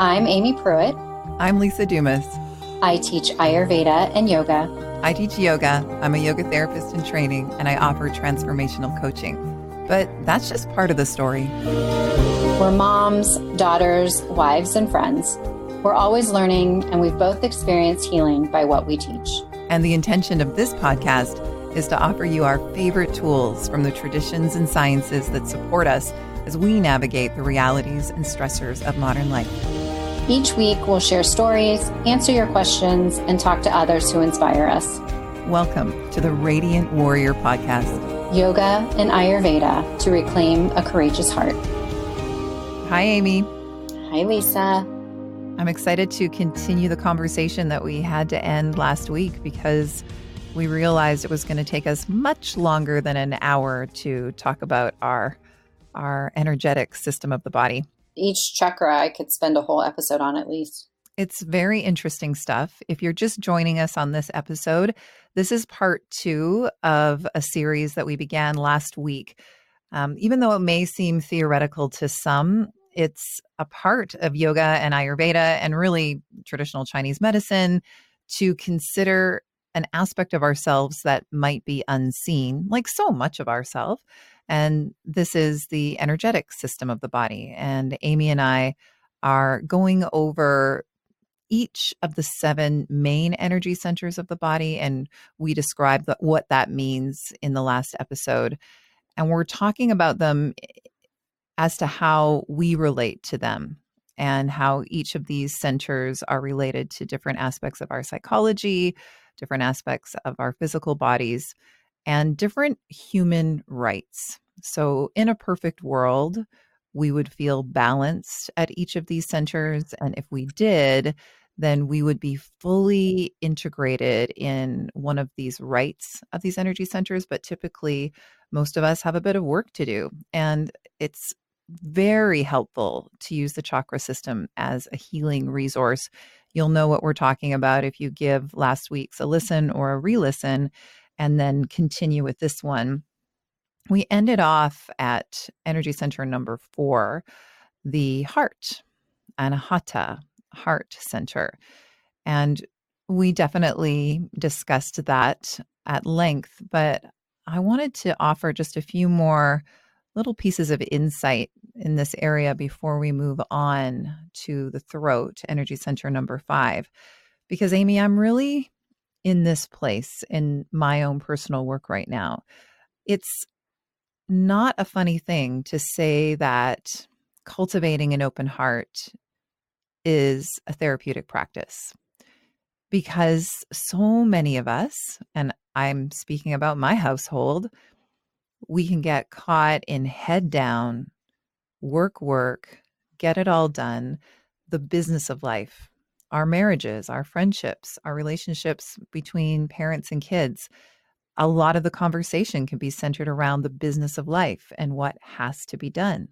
I'm Aimee Pruitt. I'm Lisa Dumas. I teach Ayurveda and yoga. I teach yoga. I'm a yoga therapist in training, and I offer transformational coaching. But that's just part of the story. We're moms, daughters, wives, and friends. We're always learning, and we've both experienced healing by what we teach. And the intention of this podcast is to offer you our favorite tools from the traditions and sciences that support us as we navigate the realities and stressors of modern life. Each week, we'll share stories, answer your questions, and talk to others who inspire us. Welcome to the Radiant Warrior Podcast. Yoga and Ayurveda to reclaim a courageous heart. Hi, Aimee. Hi, Lisa. I'm excited to continue the conversation that we had to end last week because we realized it was going to take us much longer than an hour to talk about our energetic system of the body. Each chakra, I could spend a whole episode on at least. It's very interesting stuff. If you're just joining us on this episode, this is part 2 of a series that we began last week. Even though it may seem theoretical to some, it's a part of yoga and Ayurveda and really traditional Chinese medicine to consider an aspect of ourselves that might be unseen, like so much of ourselves. And this is the energetic system of the body. And Aimee and I are going over each of the 7 main energy centers of the body. And we described what that means in the last episode. And we're talking about them as to how we relate to them and how each of these centers are related to different aspects of our psychology, different aspects of our physical bodies, and different human rights. So in a perfect world, we would feel balanced at each of these centers. And if we did, then we would be fully integrated in one of these rights of these energy centers. But typically, most of us have a bit of work to do. And it's very helpful to use the chakra system as a healing resource. You'll know what we're talking about if you give last week's a listen or a re-listen and then continue with this one. We ended off at energy center number 4, the heart, Anahata, heart center. And we definitely discussed that at length, but I wanted to offer just a few more little pieces of insight in this area before we move on to the throat, energy center number 5. Because Aimee, I'm really in this place in my own personal work right now. It's not a funny thing to say that cultivating an open heart is a therapeutic practice, because so many of us, and I'm speaking about my household, we can get caught in head down, work, get it all done, the business of life, our marriages, our friendships, our relationships between parents and kids. A lot of the conversation can be centered around the business of life and what has to be done.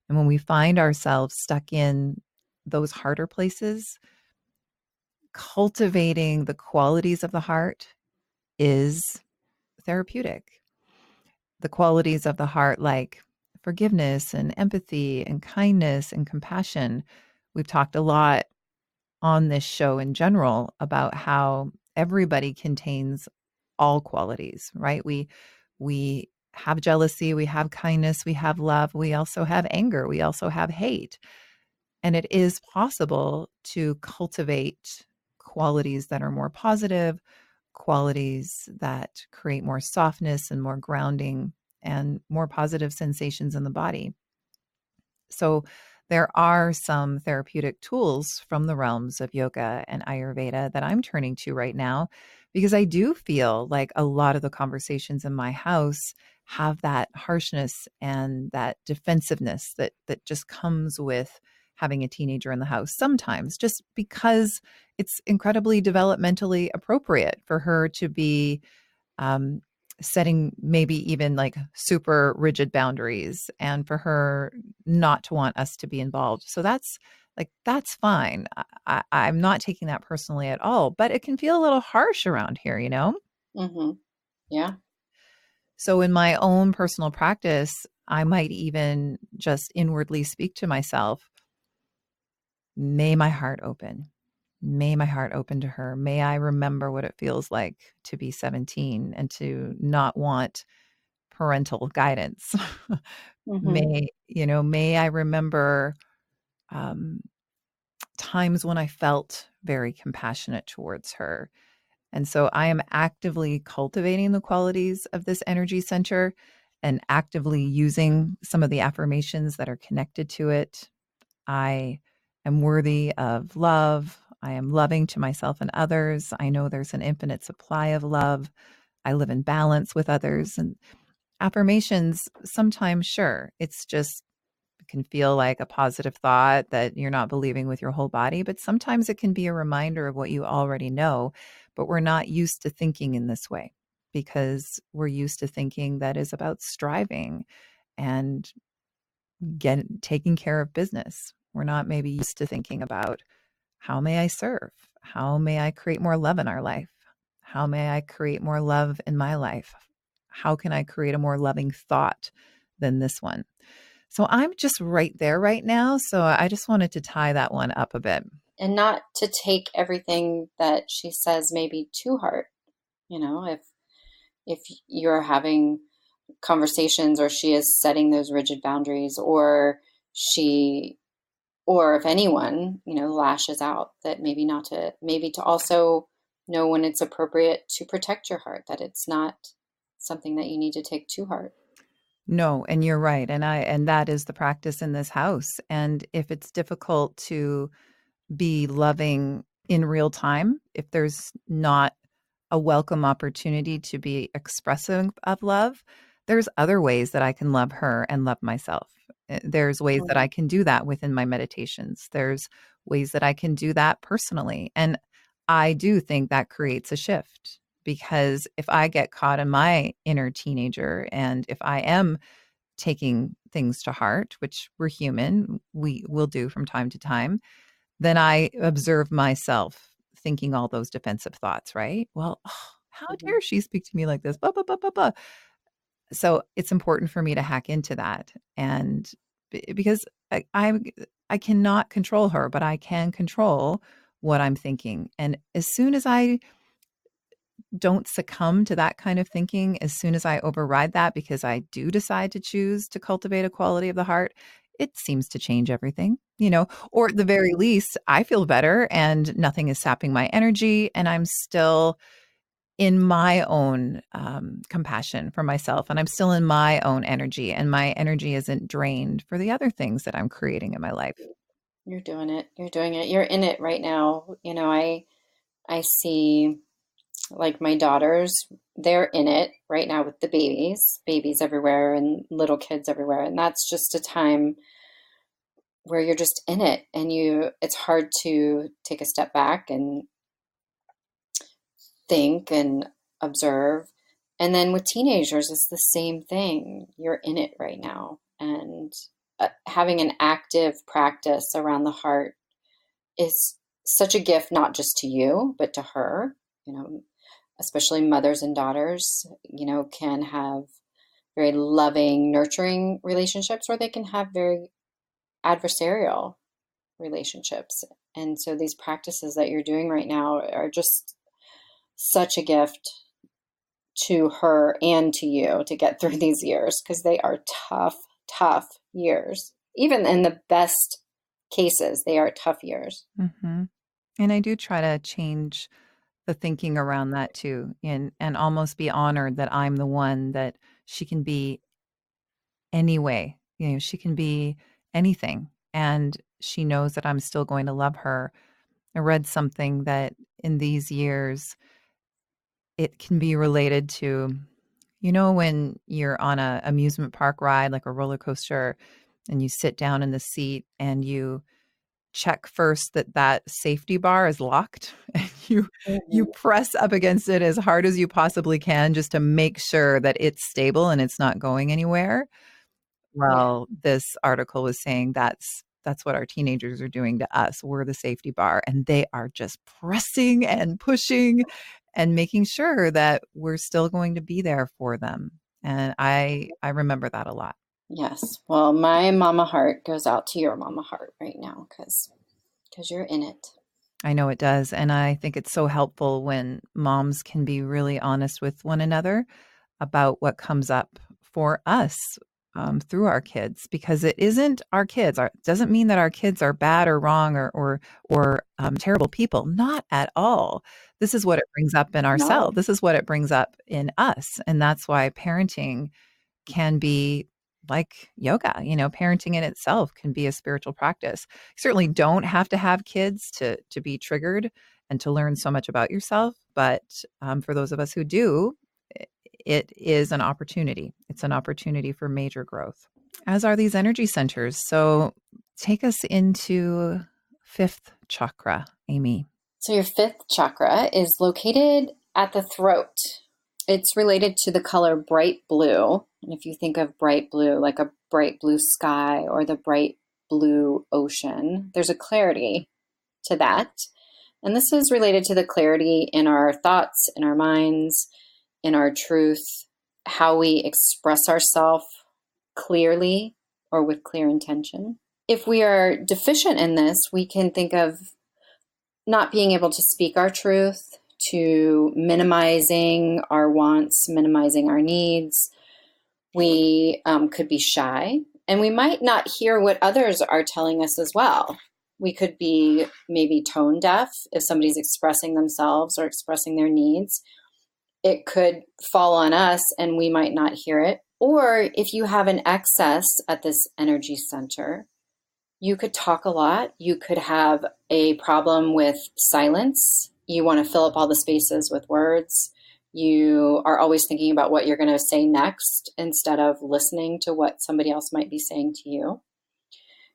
And when we find ourselves stuck in those harder places, cultivating the qualities of the heart is therapeutic. The qualities of the heart, like forgiveness and empathy and kindness and compassion. We've talked a lot on this show in general about how everybody contains all qualities, right? We have jealousy, we have kindness, we have love, we also have anger, we also have hate. And it is possible to cultivate qualities that are more positive, qualities that create more softness and more grounding and more positive sensations in the body. So there are some therapeutic tools from the realms of yoga and Ayurveda that I'm turning to right now, because I do feel like a lot of the conversations in my house have that harshness and that defensiveness that just comes with having a teenager in the house sometimes, just because it's incredibly developmentally appropriate for her to be setting maybe even like super rigid boundaries and for her not to want us to be involved. So that's fine. I'm not taking that personally at all, but it can feel a little harsh around here, you know? Mm-hmm. Yeah. So in my own personal practice, I might even just inwardly speak to myself, may my heart open. May my heart open to her. May I remember what it feels like to be 17 and to not want parental guidance. Mm-hmm. May I remember um, times when I felt very compassionate towards her. And so I am actively cultivating the qualities of this energy center and actively using some of the affirmations that are connected to it. I am worthy of love. I am loving to myself and others. I know there's an infinite supply of love. I live in balance with others. And affirmations, sometimes, sure, it's just it can feel like a positive thought that you're not believing with your whole body, but sometimes it can be a reminder of what you already know. But we're not used to thinking in this way because we're used to thinking that is about striving and taking care of business. We're not maybe used to thinking about how may I serve? How may I create more love in our life? How may I create more love in my life? How can I create a more loving thought than this one? So I'm just right there right now. So I just wanted to tie that one up a bit. And not to take everything that she says maybe to heart. If you're having conversations or she is setting those rigid boundaries, or she or if anyone lashes out, that maybe to also know when it's appropriate to protect your heart, that it's not something that you need to take to heart. No, and you're right. And that is the practice in this house. And if it's difficult to be loving in real time, if there's not a welcome opportunity to be expressive of love, there's other ways that I can love her and love myself. There's ways that I can do that within my meditations. There's ways that I can do that personally. And I do think that creates a shift because if I get caught in my inner teenager and if I am taking things to heart, which we're human, we will do from time to time, then I observe myself thinking all those defensive thoughts, right? Well, how Mm-hmm. dare she speak to me like this? Blah, blah, blah, blah, blah. So it's important for me to hack into that. And because I cannot control her, but I can control what I'm thinking. And as soon as I don't succumb to that kind of thinking, as soon as I override that because I do decide to choose to cultivate a quality of the heart, it seems to change everything, or at the very least, I feel better and nothing is sapping my energy. And I'm still in my own compassion for myself. And I'm still in my own energy. And my energy isn't drained for the other things that I'm creating in my life. You're doing it. You're doing it. You're in it right now. I see, like, my daughters, they're in it right now with the babies everywhere and little kids everywhere. And that's just a time where you're just in it, and it's hard to take a step back and think and observe. And then with teenagers, it's the same thing. You're in it right now. And having an active practice around the heart is such a gift, not just to you, but to her. Especially mothers and daughters, can have very loving, nurturing relationships, or they can have very adversarial relationships. And so these practices that you're doing right now are just such a gift to her and to you to get through these years, because they are tough, tough years. Even in the best cases, they are tough years. Mm-hmm. And I do try to change the thinking around that too, and almost be honored that I'm the one that she can be anyway. She can be anything, and she knows that I'm still going to love her. I read something that in these years, it can be related to, when you're on a amusement park ride, like a roller coaster, and you sit down in the seat and you check first that that safety bar is locked and you Mhm. press up against it as hard as you possibly can just to make sure that it's stable and it's not going anywhere. Yeah. Well, this article was saying that's what our teenagers are doing to us. We're the safety bar and they are just pressing and pushing and making sure that we're still going to be there for them. And I remember that a lot. Yes. Well, my mama heart goes out to your mama heart right now, because because you're in it. I know it does. And I think it's so helpful when moms can be really honest with one another about what comes up for us through our kids, because it isn't our kids. It doesn't mean that our kids are bad or wrong or terrible people. Not at all. This is what it brings up in No, ourselves. This is what it brings up in us. And that's why parenting can be like yoga. Parenting in itself can be a spiritual practice. You certainly don't have to have kids to be triggered and to learn so much about yourself. But for those of us who do, it is an opportunity. It's an opportunity for major growth, as are these energy centers. So take us into fifth chakra, Aimee. so your fifth chakra is located at the throat. It's related to the color bright blue. And if you think of bright blue, like a bright blue sky or the bright blue ocean, there's a clarity to that. And this is related to the clarity in our thoughts, in our minds, in our truth, how we express ourselves clearly or with clear intention. If we are deficient in this, we can think of not being able to speak our truth, to minimizing our wants, minimizing our needs. We could be shy, and we might not hear what others are telling us as well. We could be maybe tone deaf if somebody's expressing themselves or expressing their needs. It could fall on us and we might not hear it. Or if you have an excess at this energy center, you could talk a lot. You could have a problem with silence. You want to fill up all the spaces with words. You are always thinking about what you're going to say next instead of listening to what somebody else might be saying to you.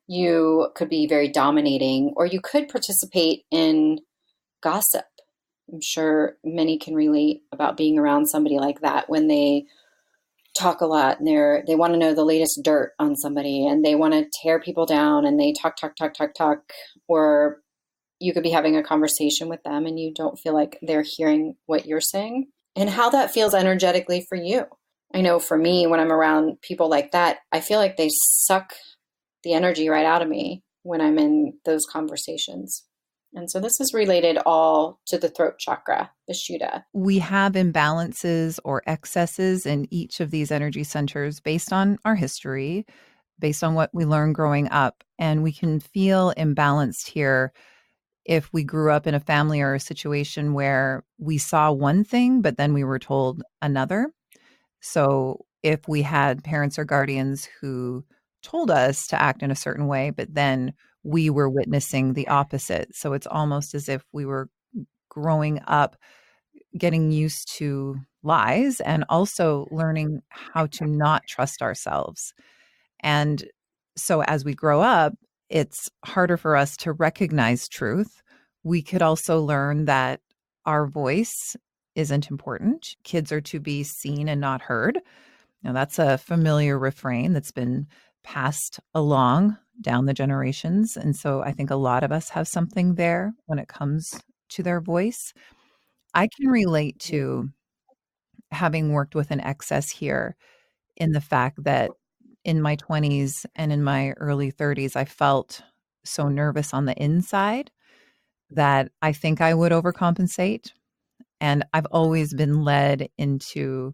You could be very dominating, or you could participate in gossip. I'm sure many can relate about being around somebody like that when they talk a lot and they want to know the latest dirt on somebody and they want to tear people down and they talk. Or you could be having a conversation with them and you don't feel like they're hearing what you're saying, and how that feels energetically for you. I know for me, when I'm around people like that, I feel like they suck the energy right out of me when I'm in those conversations. And so this is related all to the throat chakra, the Shuddha. We have imbalances or excesses in each of these energy centers based on our history, based on what we learned growing up. And we can feel imbalanced here if we grew up in a family or a situation where we saw one thing, but then we were told another. So if we had parents or guardians who told us to act in a certain way, but then we were witnessing the opposite. So it's almost as if we were growing up getting used to lies and also learning how to not trust ourselves. And so as we grow up, it's harder for us to recognize truth. We could also learn that our voice isn't important. Kids are to be seen and not heard. Now, that's a familiar refrain that's been passed along down the generations. And so I think a lot of us have something there when it comes to their voice. I can relate to having worked with an excess here in the fact that in my 20s and in my early 30s, I felt so nervous on the inside that I think I would overcompensate. And I've always been led into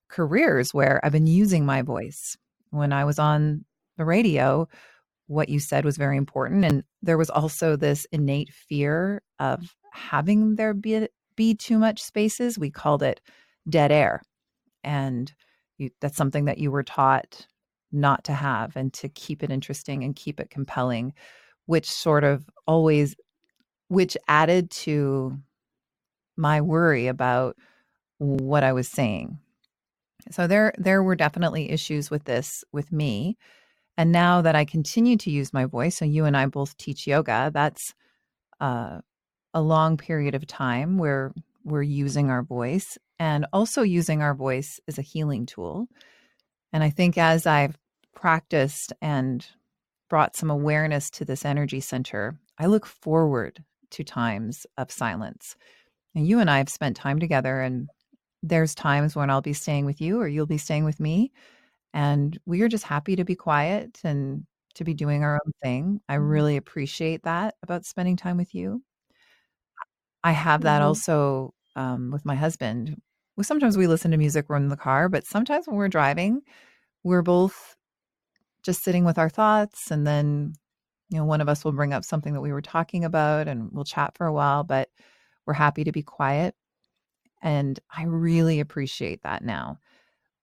careers where I've been using my voice. When I was on the radio, what you said was very important. And there was also this innate fear of having there be too much spaces. We called it dead air. And that's something that you were taught not to have and to keep it interesting and keep it compelling, which sort of always, which added to my worry about what I was saying. So there were definitely issues with this with me. And now that I continue to use my voice, so you and I both teach yoga, that's uh, a long period of time where we're using our voice and also using our voice as a healing tool. And I think as I've practiced and brought some awareness to this energy center, I look forward to times of silence. And you and I have spent time together, and there's times when I'll be staying with you or you'll be staying with me. And we are just happy to be quiet and to be doing our own thing. I really appreciate that about spending time with you. I have that Mhm. also with my husband. Well, sometimes we listen to music when we're in the car, but sometimes when we're driving, we're both just sitting with our thoughts. And then, one of us will bring up something that we were talking about and we'll chat for a while, but we're happy to be quiet. And I really appreciate that now.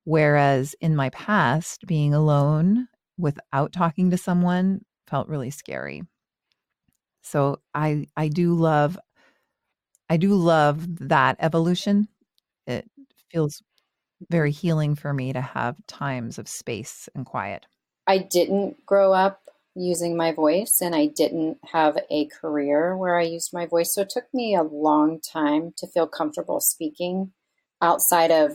Whereas in my past, being alone without talking to someone felt really scary. So I do love that evolution. It feels very healing for me to have times of space and quiet. I didn't grow up using my voice and I didn't have a career where I used my voice. So it took me a long time to feel comfortable speaking outside of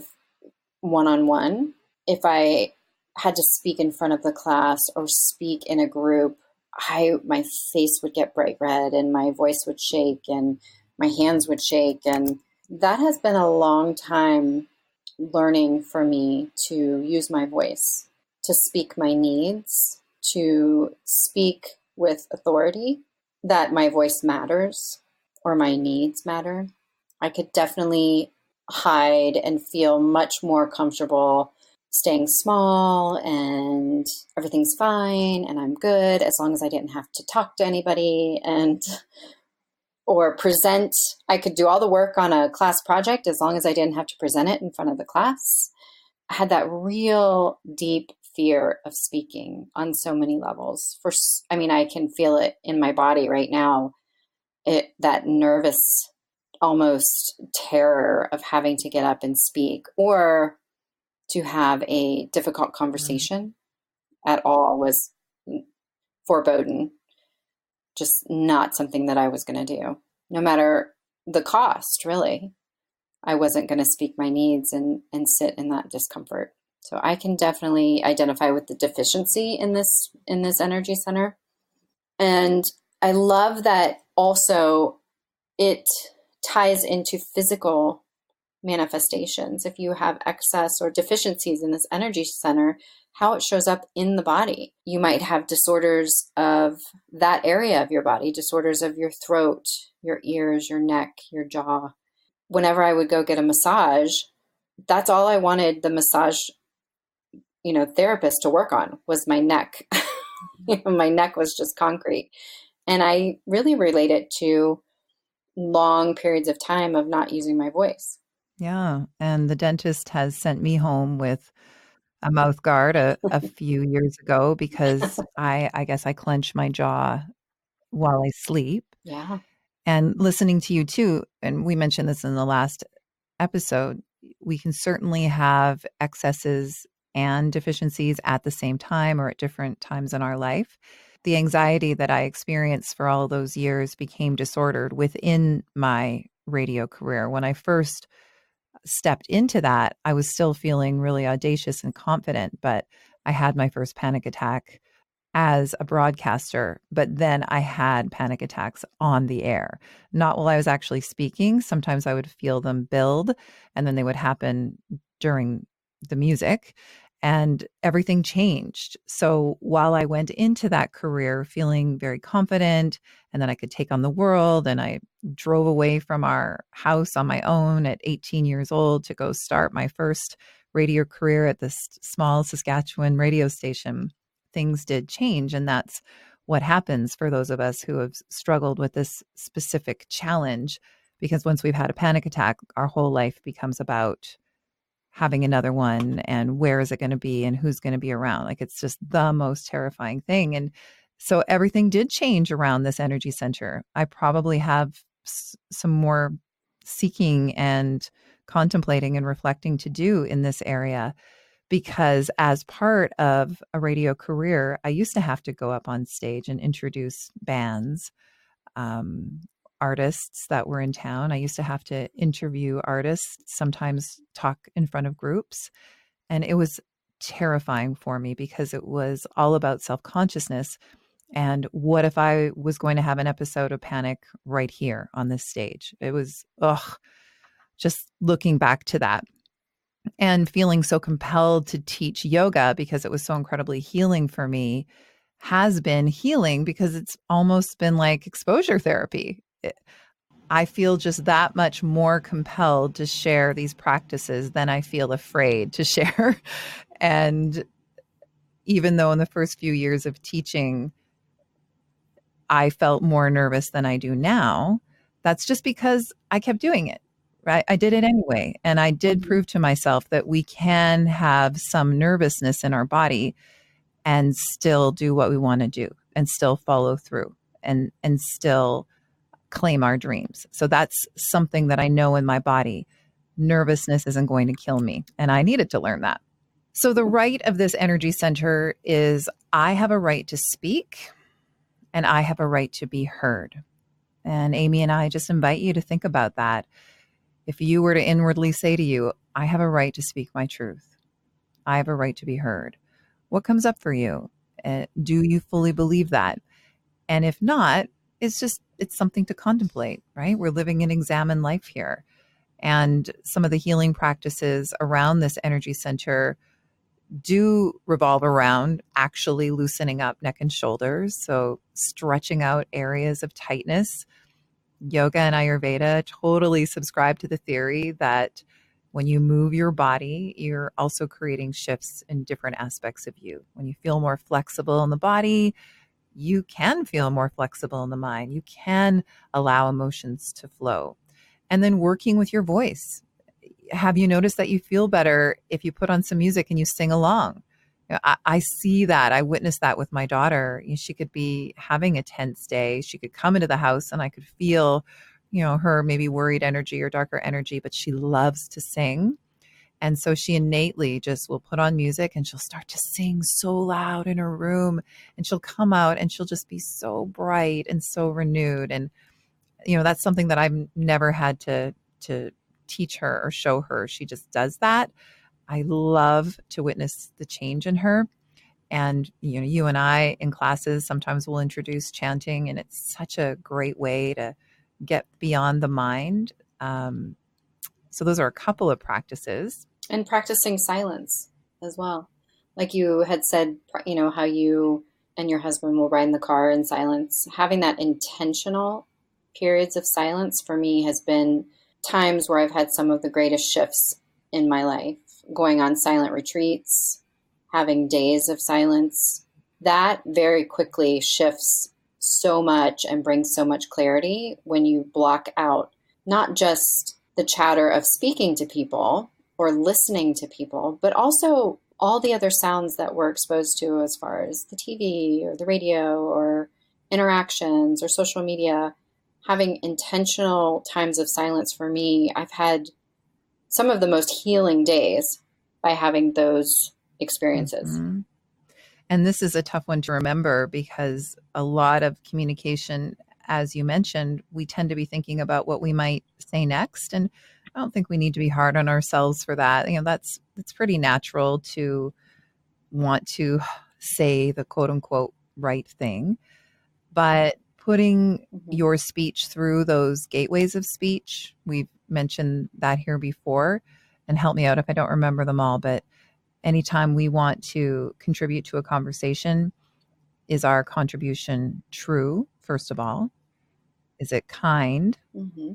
one on one. If I had to speak in front of the class or speak in a group, my face would get bright red and my voice would shake and my hands would shake. And that has been a long time learning for me to use my voice, to speak my needs, to speak with authority, that my voice matters or my needs matter. I could definitely hide and feel much more comfortable staying small and everything's fine and I'm good as long as I didn't have to talk to anybody and or present. I could do all the work on a class project as long as I didn't have to present it in front of the class. I had that real deep fear of speaking on so many levels. I mean, I can feel it in my body right now. That nervous, almost terror of having to get up and speak or to have a difficult Mm. conversation at all was foreboding, just not something that I was going to do, no matter the cost, really. I wasn't going to speak my needs and sit in that discomfort. So I can definitely identify with the deficiency in this energy center. And I love that also it ties into physical manifestations. If you have excess or deficiencies in this energy center, how it shows up in the body. You might have disorders of that area of your body, disorders of your throat, your ears, your neck, your jaw. Whenever I would go get a massage, that's all I wanted the massage, therapist to work on was my neck. My neck was just concrete. And I really relate it to long periods of time of not using my voice. Yeah. And the dentist has sent me home with a mouth guard a few years ago because I guess I clench my jaw while I sleep. Yeah. And listening to you too, and we mentioned this in the last episode, we can certainly have excesses and deficiencies at the same time or at different times in our life. The anxiety that I experienced for all those years became disordered within my radio career. When I first stepped into that, I was still feeling really audacious and confident, but I had my first panic attack as a broadcaster, but then I had panic attacks on the air, not while I was actually speaking. Sometimes I would feel them build and then they would happen during the music and everything changed. So while I went into that career feeling very confident and that I could take on the world, and I drove away from our house on my own at 18 years old to go start my first radio career at this small Saskatchewan radio station, things did change. And that's what happens for those of us who have struggled with this specific challenge. Because once we've had a panic attack, our whole life becomes about having another one and where is it going to be and who's going to be around. Like it's just the most terrifying thing. And so everything did change around this energy center. I probably have some more seeking and contemplating and reflecting to do in this area, because as part of a radio career, I used to have to go up on stage and introduce bands, um, artists that were in town. I used to have to interview artists, sometimes talk in front of groups. And it was terrifying for me because it was all about self consciousness. And what if I was going to have an episode of panic right here on this stage? It was, just looking back to that and feeling so compelled to teach yoga because it was so incredibly healing for me, has been healing because it's almost been like exposure therapy. I feel just that much more compelled to share these practices than I feel afraid to share. And even though in the first few years of teaching, I felt more nervous than I do now, that's just because I kept doing it, right? I did it anyway. And I did prove to myself that we can have some nervousness in our body and still do what we want to do and still follow through and still claim our dreams. So that's something that I know in my body. Nervousness isn't going to kill me. And I needed to learn that. So the right of this energy center is I have a right to speak and I have a right to be heard. And Aimee and I just invite you to think about that. If you were to inwardly say to you, I have a right to speak my truth. I have a right to be heard. What comes up for you? Do you fully believe that? And if not, it's something to contemplate, right? We're living an examined life here. And some of the healing practices around this energy center do revolve around actually loosening up neck and shoulders. So stretching out areas of tightness. Yoga and Ayurveda totally subscribe to the theory that when you move your body, you're also creating shifts in different aspects of you. When you feel more flexible in the body, you can feel more flexible in the mind. You can allow emotions to flow. And then working with your voice. Have you noticed that you feel better if you put on some music and you sing along? I see that. I witnessed that with my daughter. She could be having a tense day. She could come into the house and I could feel, her maybe worried energy or darker energy, but she loves to sing. And so she innately just will put on music and she'll start to sing so loud in her room and she'll come out and she'll just be so bright and so renewed. And, that's something that I've never had to teach her or show her. She just does that. I love to witness the change in her. And, you and I in classes sometimes will introduce chanting, and it's such a great way to get beyond the mind. So those are a couple of practices. And practicing silence as well. Like you had said, how you and your husband will ride in the car in silence. Having that intentional periods of silence for me has been times where I've had some of the greatest shifts in my life. Going on silent retreats, having days of silence, that very quickly shifts so much and brings so much clarity when you block out not just the chatter of speaking to people or listening to people, but also all the other sounds that we're exposed to as far as the TV or the radio or interactions or social media. Having intentional times of silence for me, I've had some of the most healing days by having those experiences. Mm-hmm. And this is a tough one to remember because a lot of communication, as you mentioned, we tend to be thinking about what we might say next. And I don't think we need to be hard on ourselves for that. That's pretty natural to want to say the quote unquote right thing. But putting your speech through those gateways of speech, we've mentioned that here before, and help me out if I don't remember them all, but anytime we want to contribute to a conversation, is our contribution true, first of all? Is it kind? Mm-hmm.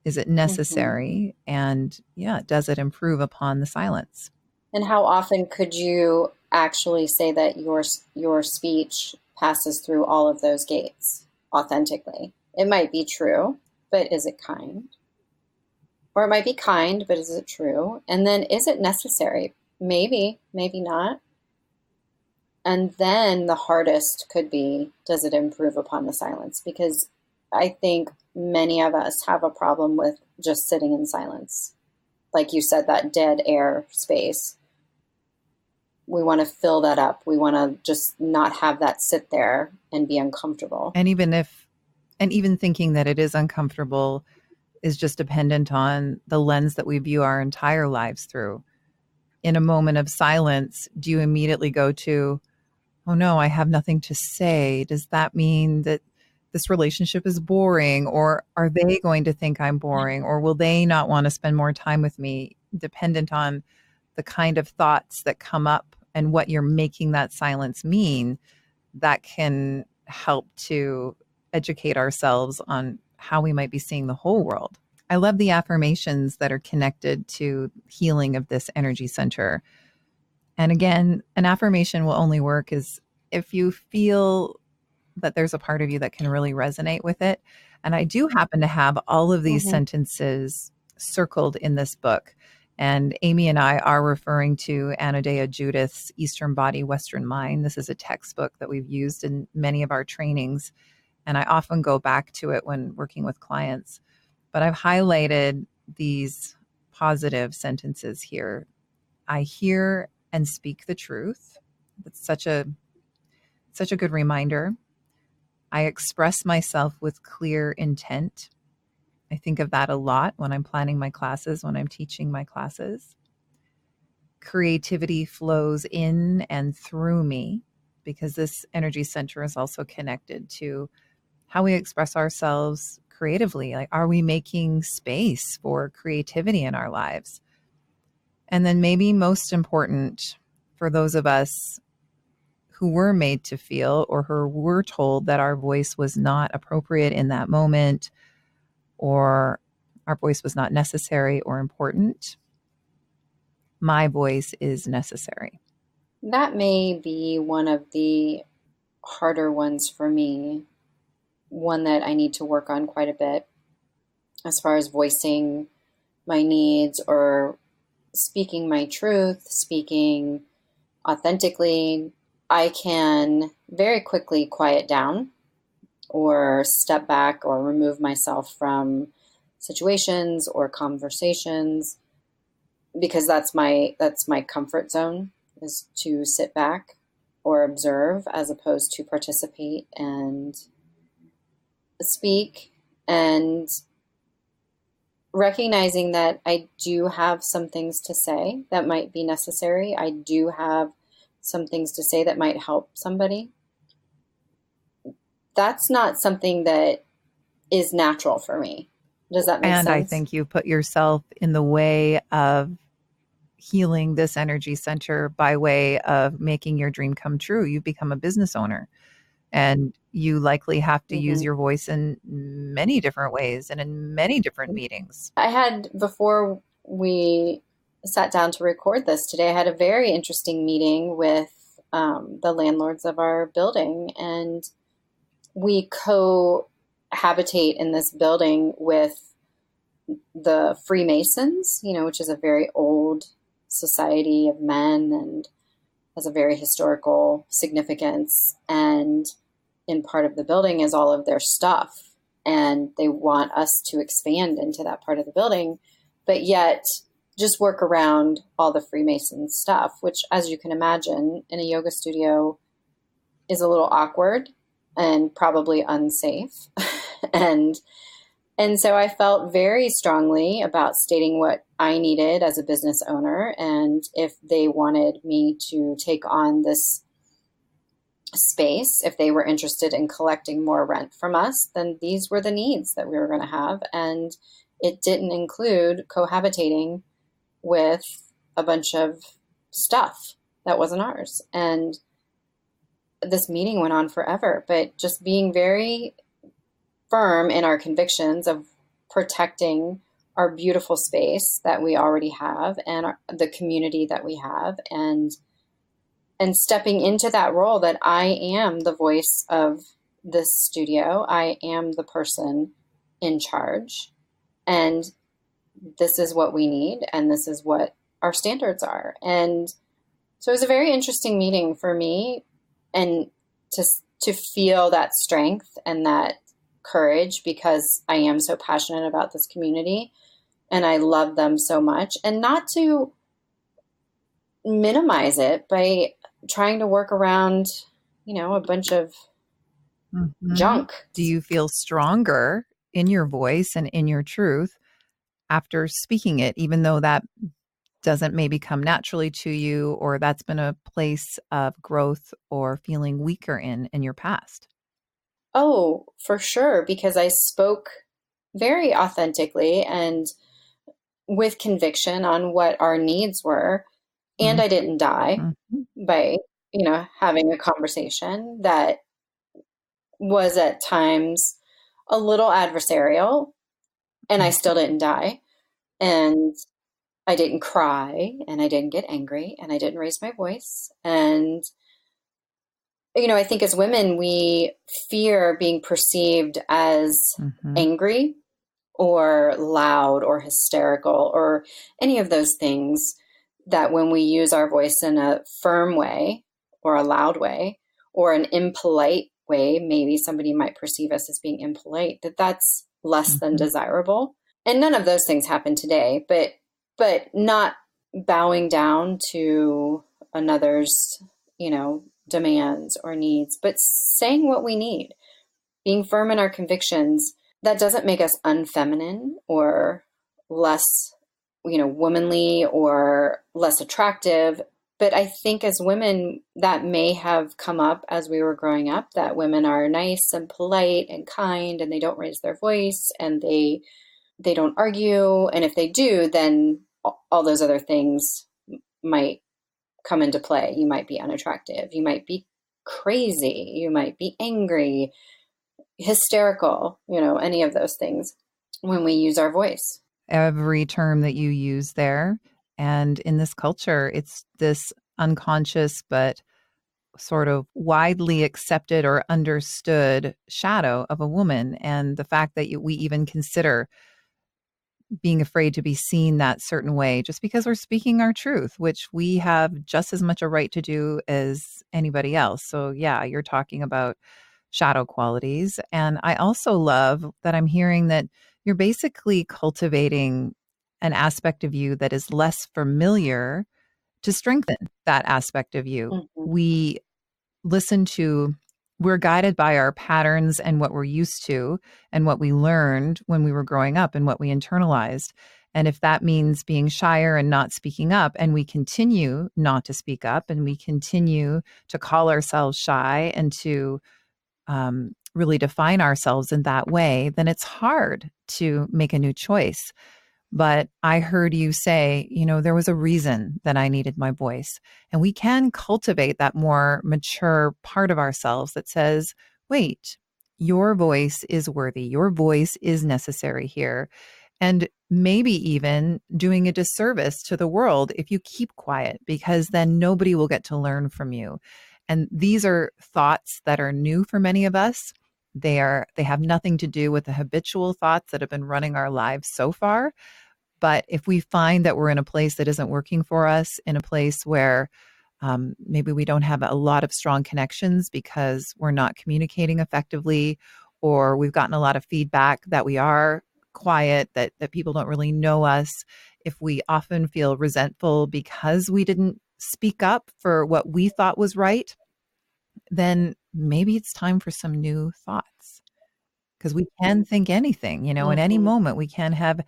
Is it necessary? Mm-hmm. And does it improve upon the silence? And how often could you actually say that your speech passes through all of those gates authentically? It might be true, but is it kind? Or it might be kind, but is it true? And then is it necessary? Maybe, maybe not. And then the hardest could be, does it improve upon the silence? Because I think many of us have a problem with just sitting in silence. Like you said, that dead air space. We want to fill that up. We want to just not have that sit there and be uncomfortable. And even thinking that it is uncomfortable is just dependent on the lens that we view our entire lives through. In a moment of silence, do you immediately go to, oh no, I have nothing to say? Does that mean that this relationship is boring? Or are they going to think I'm boring? Or will they not want to spend more time with me? Dependent on the kind of thoughts that come up and what you're making that silence mean, that can help to educate ourselves on how we might be seeing the whole world. I love the affirmations that are connected to healing of this energy center. And again, an affirmation will only work is if you feel that there's a part of you that can really resonate with it. And I do happen to have all of these Mm-hmm. sentences circled in this book. And Aimee and I are referring to Anodea Judith's Eastern Body, Western Mind. This is a textbook that we've used in many of our trainings. And I often go back to it when working with clients. But I've highlighted these positive sentences here. I hear and speak the truth. It's such a good reminder. I express myself with clear intent. I think of that a lot when I'm planning my classes, when I'm teaching my classes. Creativity flows in and through me because this energy center is also connected to how we express ourselves creatively. Like, are we making space for creativity in our lives? And then, maybe most important for those of us who were made to feel or who were told that our voice was not appropriate in that moment or our voice was not necessary or important, my voice is necessary. That may be one of the harder ones for me, one that I need to work on quite a bit as far as voicing my needs or speaking my truth, speaking authentically. I can very quickly quiet down or step back or remove myself from situations or conversations because that's my comfort zone, is to sit back or observe as opposed to participate and speak, and recognizing that I do have some things to say that might be necessary. I do have some things to say that might help somebody. That's not something that is natural for me. Does that make And I sense? think you put yourself in the way of healing this energy center by way of making your dream come true. You become a business owner and you likely have to use Mm-hmm. your voice in many different ways and in many different meetings. I had, before we sat down to record this today, I had a very interesting meeting with the landlords of our building, and we cohabitate in this building with the Freemasons, which is a very old society of men and has a very historical significance. And in part of the building is all of their stuff. And they want us to expand into that part of the building, but yet just work around all the Freemason stuff, which, as you can imagine, in a yoga studio is a little awkward and probably unsafe. and and so I felt very strongly about stating what I needed as a business owner. And if they wanted me to take on this space, if they were interested in collecting more rent from us, then these were the needs that we were going to have. And it didn't include cohabitating with a bunch of stuff that wasn't ours. And this meeting went on forever, but just being very firm in our convictions of protecting our beautiful space that we already have and the community that we have, and stepping into that role that I am the voice of this studio. I am the person in charge, and this is what we need, and this is what our standards are. And so it was a very interesting meeting for me, and to feel that strength and that courage, because I am so passionate about this community and I love them so much, and not to minimize it by trying to work around, a bunch of Mm-hmm. junk. Do you feel stronger in your voice and in your truth after speaking it, even though that doesn't maybe come naturally to you, or that's been a place of growth or feeling weaker in your past? Oh, for sure, because I spoke very authentically and with conviction on what our needs were, and I didn't die Mm-hmm. by having a conversation that was at times a little adversarial, and I still didn't die. And I didn't cry, and I didn't get angry, and I didn't raise my voice. And, I think as women, we fear being perceived as Mm-hmm. angry or loud or hysterical or any of those things, that when we use our voice in a firm way or a loud way or an impolite way, maybe somebody might perceive us as being impolite, that's less than Mm-hmm. desirable. And none of those things happen today, but not bowing down to another's, demands or needs, but saying what we need, being firm in our convictions. That doesn't make us unfeminine or less, womanly or less attractive. But I think as women, that may have come up as we were growing up, that women are nice and polite and kind, and they don't raise their voice, and they don't argue. And if they do, then all those other things might come into play. You might be unattractive. You might be crazy. You might be angry, hysterical, any of those things when we use our voice. Every term that you use there. And in this culture, it's this unconscious but sort of widely accepted or understood shadow of a woman. And the fact that we even consider being afraid to be seen that certain way just because we're speaking our truth, which we have just as much a right to do as anybody else. So, yeah, you're talking about shadow qualities. And I also love that I'm hearing that you're basically cultivating an aspect of you that is less familiar to strengthen that aspect of you. Mm-hmm. We listen to, we're guided by our patterns and what we're used to and what we learned when we were growing up and what we internalized. And if that means being shyer and not speaking up, and we continue not to speak up, and we continue to call ourselves shy and to really define ourselves in that way, then it's hard to make a new choice. But I heard you say, there was a reason that I needed my voice. And we can cultivate that more mature part of ourselves that says, wait, your voice is worthy. Your voice is necessary here. And maybe even doing a disservice to the world if you keep quiet, because then nobody will get to learn from you. And these are thoughts that are new for many of us. They have nothing to do with the habitual thoughts that have been running our lives so far. But if we find that we're in a place that isn't working for us, in a place where maybe we don't have a lot of strong connections because we're not communicating effectively, or we've gotten a lot of feedback that we are quiet, that people don't really know us, if we often feel resentful because we didn't speak up for what we thought was right, then maybe it's time for some new thoughts. Because we can think anything, in any Mm-hmm. moment, we can have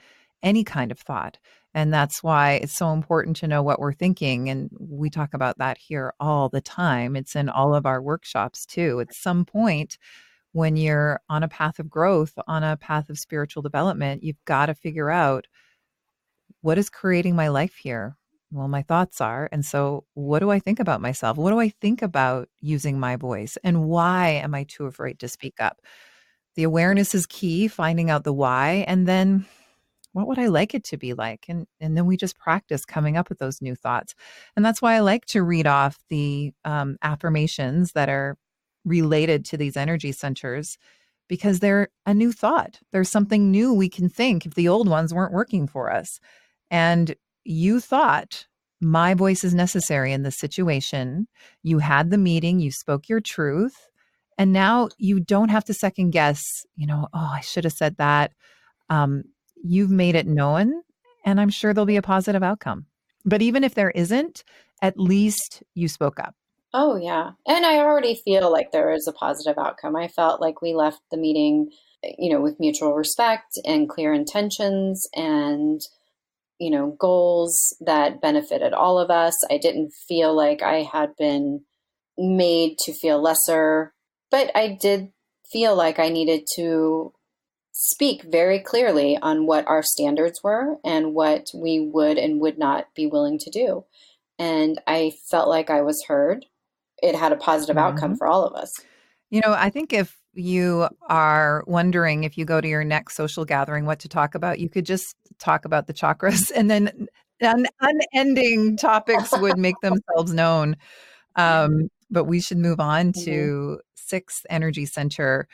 any kind of thought. And that's why it's so important to know what we're thinking. And we talk about that here all the time. It's in all of our workshops too. At some point, when you're on a path of growth, on a path of spiritual development, you've got to figure out, what is creating my life here? Well, my thoughts are. And so, what do I think about myself? What do I think about using my voice? And why am I too afraid to speak up? The awareness is key, finding out the why, and then what would I like it to be like? And then we just practice coming up with those new thoughts. And that's why I like to read off the affirmations that are related to these energy centers, because they're a new thought. There's something new we can think if the old ones weren't working for us. And you thought, my voice is necessary in this situation. You had the meeting, you spoke your truth. And now you don't have to second guess, oh, I should have said that. Um, you've made it known, and I'm sure there'll be a positive outcome. But even if there isn't, at least you spoke up. Oh, yeah. And I already feel like there is a positive outcome. I felt like we left the meeting, with mutual respect and clear intentions and, goals that benefited all of us. I didn't feel like I had been made to feel lesser, but I did feel like I needed to speak very clearly on what our standards were and what we would and would not be willing to do. And I felt like I was heard. it had a positive outcome Mhm. for all of us. I think if you are wondering if you go to your next social gathering what to talk about, you could just talk about the chakras and then unending topics would make themselves known. But we should move on Mhm. to sixth energy center.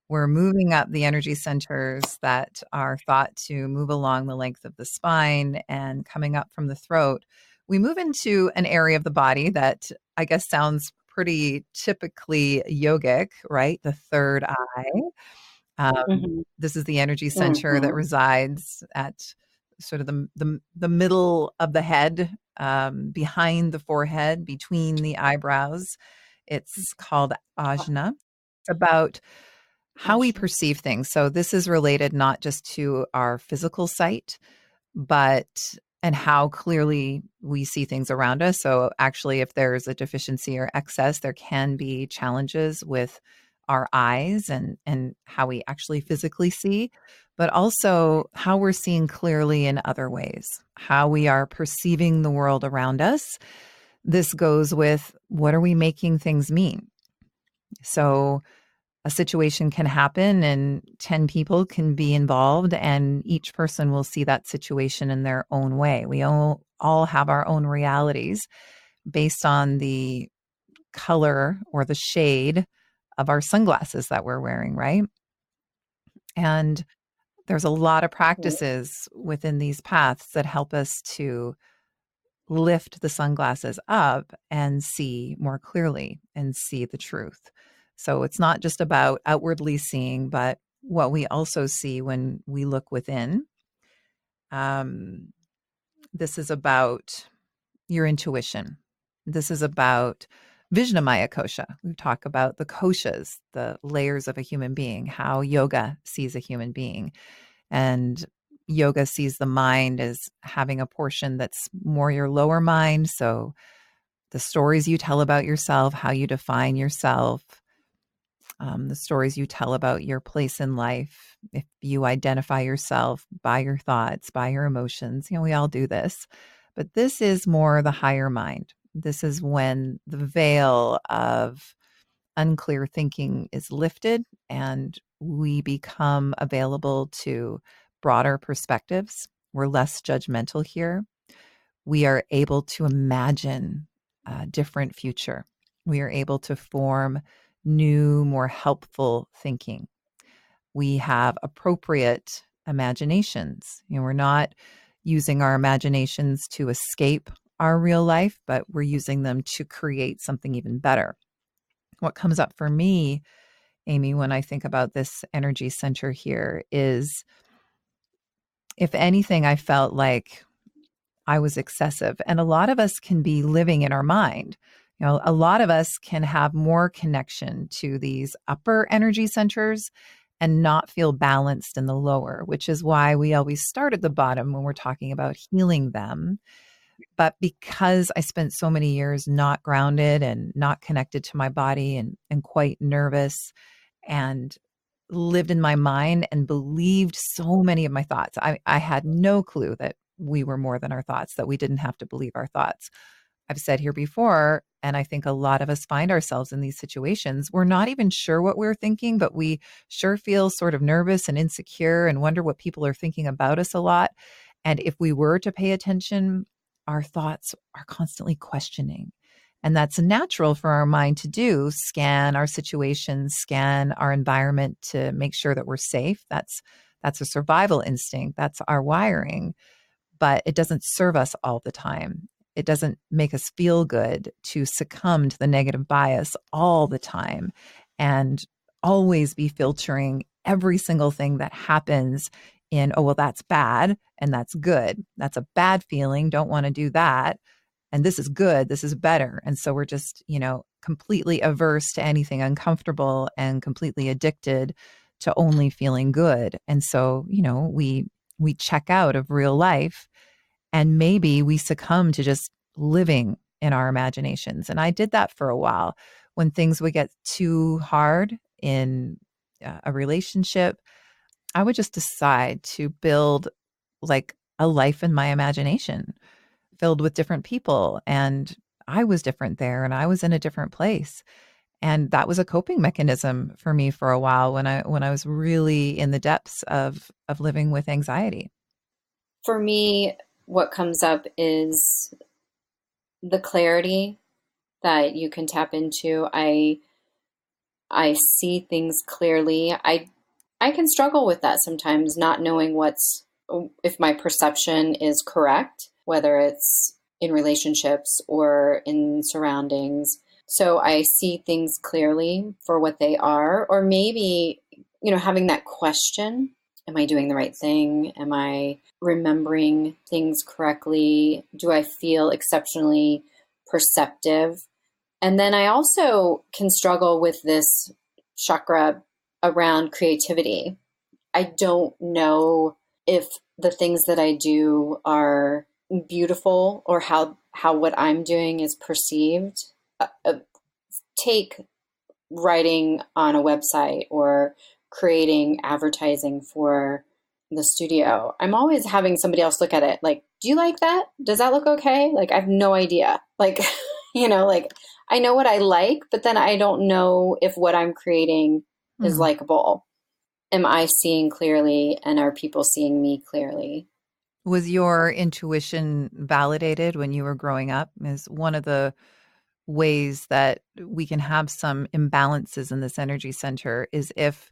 We're moving up the energy centers that are thought to move along the length of the spine and coming up from the throat. We move into an area of the body that I guess sounds pretty typically yogic, right? The third eye. Mhm. This is the energy center that Mhm. resides at sort of the middle of the head, behind the forehead, between the eyebrows. It's called ajna. It's about how we Gotcha. perceive things. So this is related not just to our physical sight, but and how clearly we see things around us. So actually, if there's a deficiency or excess, there can be challenges with our eyes and how we actually physically see, but also how we're seeing clearly in other ways, how we are perceiving the world around us. This goes with what are we making things mean? So a situation can happen and 10 people can be involved and each person will see that situation in their own way. We all have our own realities based on the color or the shade of our sunglasses that we're wearing, right? And there's a lot of Right. practices within these paths that help us to lift the sunglasses up and see more clearly and see the truth. So it's not just about outwardly seeing, but what we also see when we look within. Um, this is about your intuition. This is about Vijnamaya kosha. We talk about the koshas, the layers of a human being, how yoga sees a human being. And yoga sees the mind as having a portion that's more your lower mind. So the stories you tell about yourself, how you define yourself, the stories you tell about your place in life. If you identify yourself by your thoughts, by your emotions, we all do this. But this is more the higher mind. This is when the veil of unclear thinking is lifted and we become available to broader perspectives. We're less judgmental here. We are able to imagine a different future. We are able to form new, more helpful thinking. We have appropriate imaginations. We're not using our imaginations to escape our real life, but we're using them to create something even better. What comes up for me, Aimee, when I think about this energy center here is if anything, I felt like I was excessive. And a lot of us can be living in our mind. A lot of us can have more connection to these upper energy centers and not feel balanced in the lower, which is why we always start at the bottom when we're talking about healing them. But because I spent so many years not grounded and not connected to my body and quite nervous and lived in my mind and believed so many of my thoughts. I had no clue that we were more than our thoughts, that we didn't have to believe our thoughts. I've said here before, and I think a lot of us find ourselves in these situations. We're not even sure what we're thinking, but we sure feel sort of nervous and insecure and wonder what people are thinking about us a lot. And if we were to pay attention, our thoughts are constantly questioning. And that's natural for our mind to do, scan our situations, scan our environment to make sure that we're safe. That's a survival instinct. That's our wiring, but it doesn't serve us all the time. It doesn't make us feel good to succumb to the negative bias all the time and always be filtering every single thing that happens in, oh, well, that's bad and that's good. That's a bad feeling. Don't want to do that. And this is good. This is better. And so we're just, completely averse to anything uncomfortable and completely addicted to only feeling good. And so, we check out of real life and maybe we succumb to just living in our imaginations. And I did that for a while. When things would get too hard in a relationship, I would just decide to build like a life in my imagination filled with different people. And I was different there and I was in a different place. And that was a coping mechanism for me for a while when I was really in the depths of living with anxiety. For me, what comes up is the clarity that you can tap into. I see things clearly. I can struggle with that sometimes, not knowing if my perception is correct, whether it's in relationships or in surroundings. So I see things clearly for what they are, or maybe, having that question, am I doing the right thing? Am I remembering things correctly? Do I feel exceptionally perceptive? And then I also can struggle with this chakra around creativity. I don't know if the things that I do are beautiful or how what I'm doing is perceived. Take writing on a website or creating advertising for the studio. I'm always having somebody else look at it like, do you like that? Does that look okay? Like, I have no idea. Like, like I know what I like, but then I don't know if what I'm creating is Hmm. likable. Am I seeing clearly and are people seeing me clearly? Was your intuition validated when you were growing up? Is one of the ways that we can have some imbalances in this energy center is if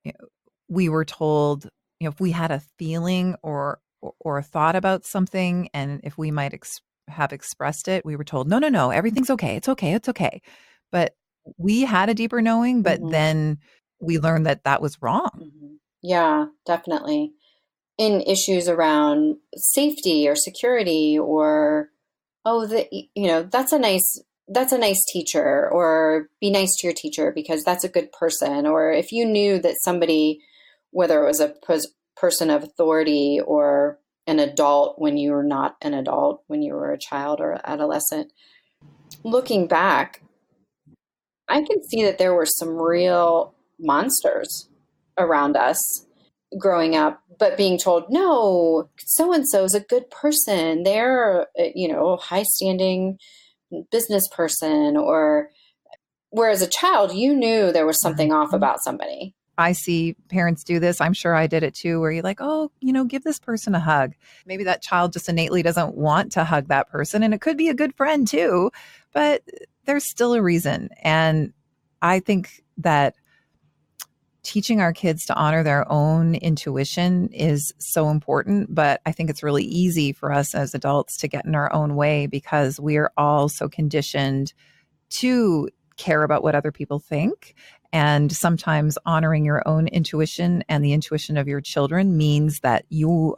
you know, we were told, if we had a feeling or a thought about something, and if we might have expressed it, we were told, no, no, no, everything's okay, it's okay, it's okay. But we had a deeper knowing, but Hmm. then we learned that that was wrong. Hmm. Yeah, definitely. In issues around safety or security or, oh, that's a nice teacher, or be nice to your teacher because that's a good person. Or if you knew that somebody, whether it was a person of authority or an adult when you were not an adult, when you were a child or adolescent, looking back, I can see that there were some real monsters around us growing up, but being told, no, so and so is a good person. They're, high standing business person. Or whereas a child, you knew there was something off Mhm. about somebody. I see parents do this. I'm sure I did it too, where you're like, oh, give this person a hug. Maybe that child just innately doesn't want to hug that person. And it could be a good friend too, but there's still a reason. And I think that teaching our kids to honor their own intuition is so important. But I think it's really easy for us as adults to get in our own way because we are all so conditioned to care about what other people think. And sometimes honoring your own intuition and the intuition of your children means that you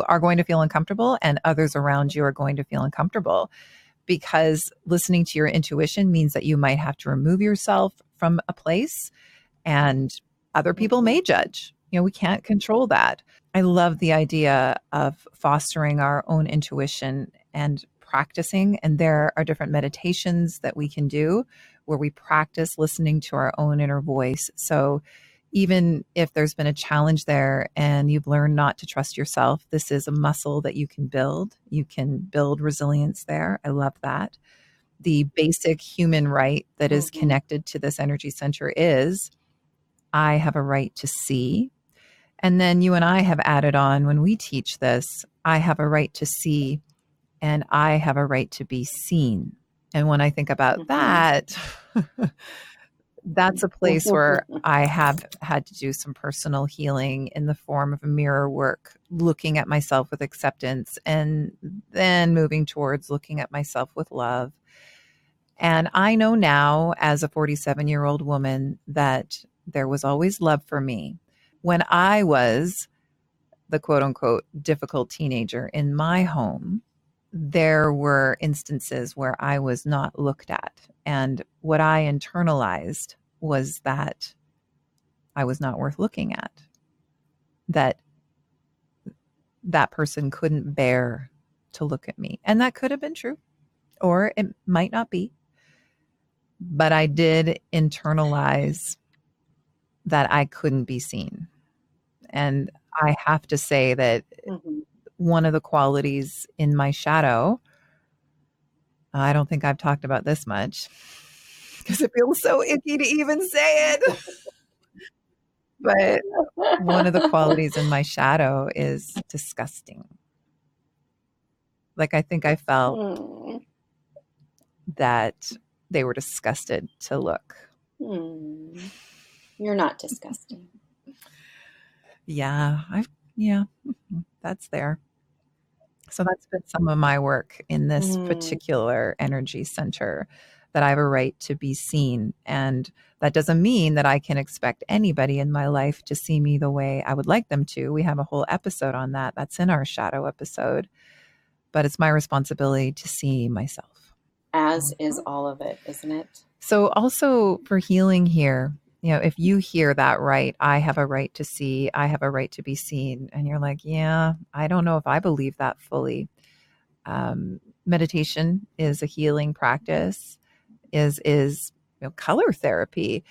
are going to feel uncomfortable and others around you are going to feel uncomfortable, because listening to your intuition means that you might have to remove yourself from a place, and other people Hmm. may judge. We can't control that. I love the idea of fostering our own intuition and practicing. And there are different meditations that we can do where we practice listening to our own inner voice. So even if there's been a challenge there and you've learned not to trust yourself, this is a muscle that you can build. You can build resilience there. I love that. The basic human right that is Hmm. connected to this energy center is I have a right to see. And then you and I have added on when we teach this, I have a right to see and I have a right to be seen. And when I think about Hmm. that, that's a place where I have had to do some personal healing in the form of a mirror work, looking at myself with acceptance and then moving towards looking at myself with love. And I know now, as a 47-year-old woman, that there was always love for me. When I was the quote unquote difficult teenager in my home, there were instances where I was not looked at. And what I internalized was that I was not worth looking at, that that person couldn't bear to look at me. And that could have been true, or it might not be. But I did internalize that I couldn't be seen. And I have to say that Hmm. one of the qualities in my shadow I don't think I've talked about this much because it feels so icky to even say it. But one of the qualities in my shadow is disgusting. Like, I think I felt Hmm. that they were disgusted to look. Hmm. You're not disgusting. Yeah, yeah, that's there. So that's been some of my work in this Hmm. particular energy center, that I have a right to be seen. And that doesn't mean that I can expect anybody in my life to see me the way I would like them to. We have a whole episode on that. That's in our shadow episode. But it's my responsibility to see myself. As is all of it, isn't it? So also for healing here, if you hear that right, I have a right to see, I have a right to be seen. And you're like, yeah, I don't know if I believe that fully. Meditation is a healing practice, is color therapy.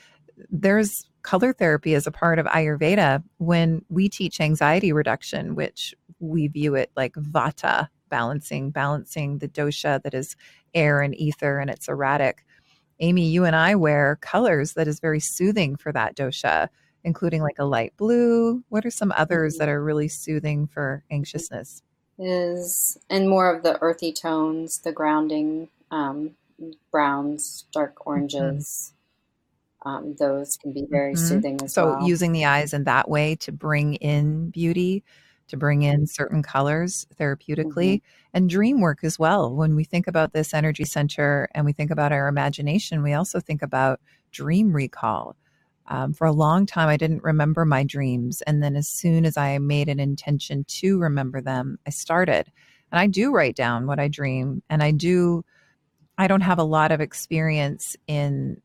There's color therapy as a part of Ayurveda when we teach anxiety reduction, which we view it like vata, balancing the dosha that is air and ether and it's erratic. Aimee, you and I wear colors that is very soothing for that dosha, including like a light blue. What are some others Mhm. that are really soothing for anxiousness? Is and more of the earthy tones, the grounding, browns, dark Mhm. oranges. Those can be very Mhm. soothing as So well. using the eyes in that way to bring in beauty, to bring in certain colors Hmm. therapeutically, and dream work as well. When we think about this energy center and we think about our imagination, we also think about dream recall. For a long time, I didn't remember my dreams. And then as soon as I made an intention to remember them, I started. And I do write down what I dream. And I don't have a lot of experience in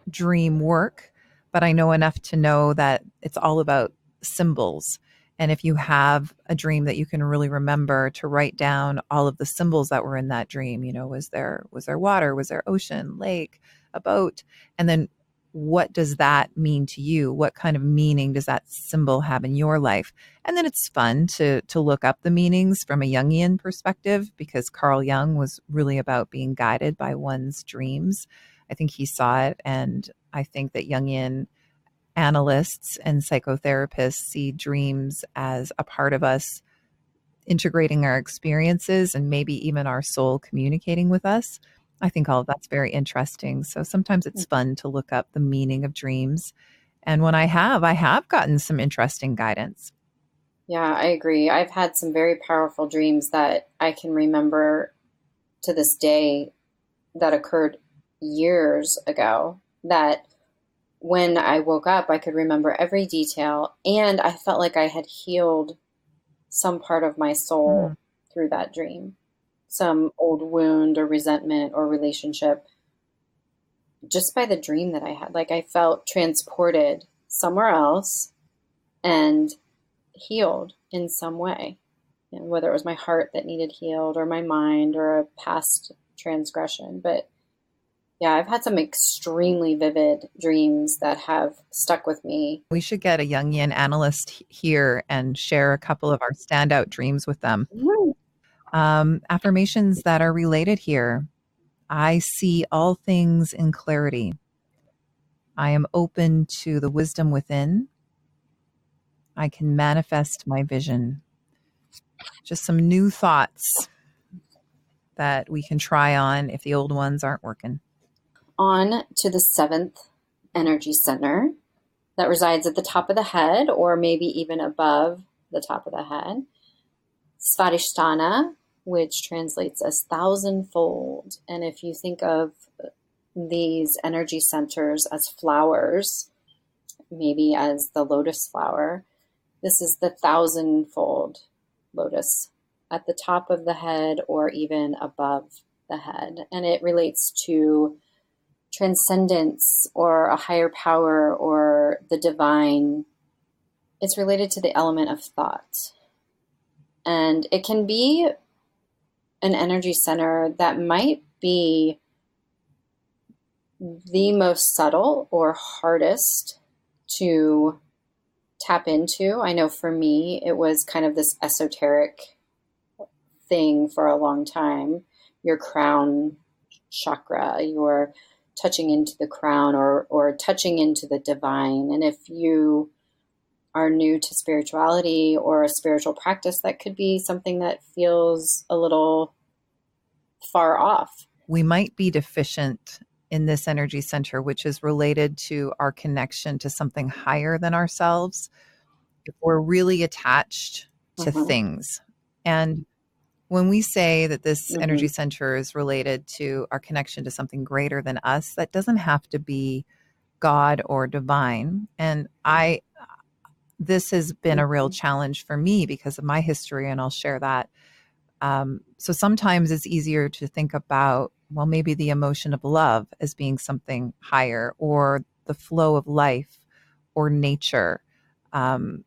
dream work, but I know enough to know that it's all about symbols. And if you have a dream that you can really remember, to write down all of the symbols that were in that dream, was there water, was there ocean, lake, a boat, and then what does that mean to you? What kind of meaning does that symbol have in your life? And then it's fun to look up the meanings from a Jungian perspective, because Carl Jung was really about being guided by one's dreams. I think he saw it. And I think that Jungian analysts and psychotherapists see dreams as a part of us integrating our experiences and maybe even our soul communicating with us. I think all of that's very interesting. So sometimes it's fun to look up the meaning of dreams. And when I have gotten some interesting guidance. Yeah, I agree. I've had some very powerful dreams that I can remember to this day that occurred years ago. That when I woke up, I could remember every detail, and I felt like I had healed some part of my Hmm. soul through that dream, some old wound or resentment or relationship, just by the dream that I had. Like I felt transported somewhere else and healed in some way. Whether it was my heart that needed healed or my mind or a past transgression. But yeah, I've had some extremely vivid dreams that have stuck with me. We should get a Jungian analyst here and share a couple of our standout dreams with them. Mhm. Affirmations that are related here. I see all things in clarity. I am open to the wisdom within. I can manifest my vision. Just some new thoughts that we can try on if the old ones aren't working. On to the seventh energy center that resides at the top of the head or maybe even above the top of the head. Svadhisthana, which translates as thousandfold. And if you think of these energy centers as flowers, maybe as the lotus flower, this is the thousandfold lotus at the top of the head or even above the head. And it relates to transcendence or a higher power or the divine. It's related to the element of thought. And it can be an energy center that might be the most subtle or hardest to tap into. I know for me, it was kind of this esoteric thing for a long time your crown chakra. You're touching into the crown, or touching into the divine. And if you are new to spirituality or a spiritual practice, that could be something that feels a little far off. We might be deficient in this energy center, which is related to our connection to something higher than ourselves. If we're really attached to Mm-hmm. things. And when we say that this energy Mm-hmm. center is related to our connection to something greater than us, that doesn't have to be God or divine. And this has been a real Mm-hmm. challenge for me because of my history, and I'll share that. So sometimes it's easier to think about, well, maybe the emotion of love as being something higher, or the flow of life, or nature, um,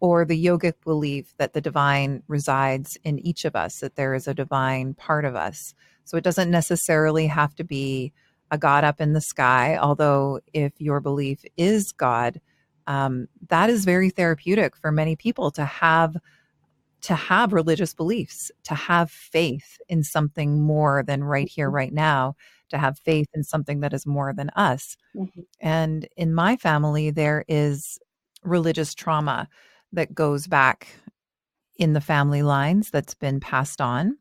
or the yogic belief that the divine resides in each of us, that there is a divine part of us. So it doesn't necessarily have to be a God up in the sky, although if your belief is God, that is very therapeutic for many people to have religious beliefs, to have faith in something more than right here, right now, to have faith in something that is more than us. Mm-hmm. And in my family, there is religious trauma that goes back in the family lines that's been passed on.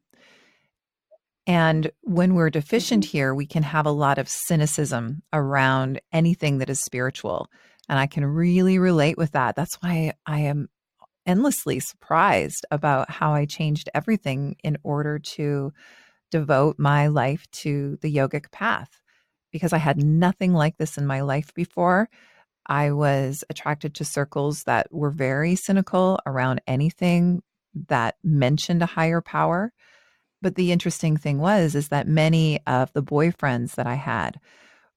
And when we're deficient Mm-hmm. here, we can have a lot of cynicism around anything that is spiritual. And I can really relate with that. That's why I am endlessly surprised about how I changed everything in order to devote my life to the yogic path, because I had nothing like this in my life before. I was attracted to circles that were very cynical around anything that mentioned a higher power. But the interesting thing was is that many of the boyfriends that I had